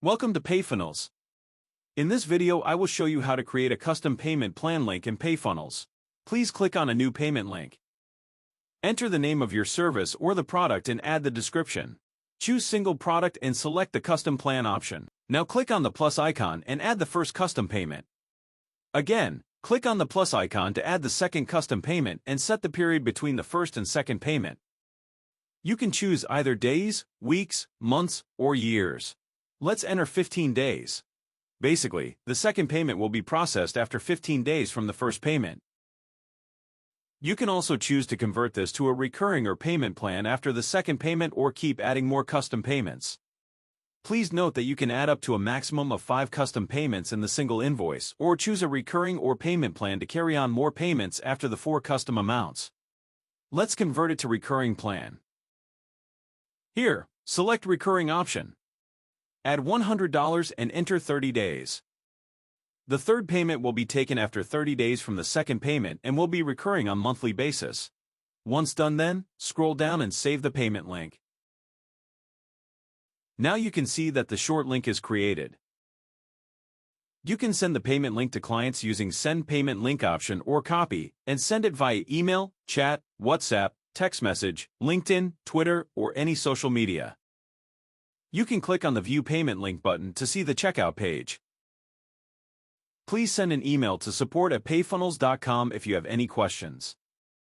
Welcome to PayFunnels. In this video, I will show you how to create a custom payment plan link in PayFunnels. Please click on a new payment link. Enter the name of your service or the product and add the description. Choose single product and select the custom plan option. Now click on the plus icon and add the first custom payment. Again, click on the plus icon to add the second custom payment and set the period between the first and second payment. You can choose either days, weeks, months, or years. Let's enter 15 days. Basically, the second payment will be processed after 15 days from the first payment. You can also choose to convert this to a recurring or payment plan after the second payment or keep adding more custom payments. Please note that you can add up to a maximum of 5 custom payments in the single invoice or choose a recurring or payment plan to carry on more payments after the 4 custom amounts. Let's convert it to recurring plan. Here, select recurring option. Add $100 and enter 30 days. The third payment will be taken after 30 days from the second payment and will be recurring on monthly basis. Once done then, scroll down and save the payment link. Now you can see that the short link is created. You can send the payment link to clients using Send Payment Link option or copy and send it via email, chat, WhatsApp, text message, LinkedIn, Twitter, or any social media. You can click on the View Payment Link button to see the checkout page. Please send an email to support@payfunnels.com if you have any questions.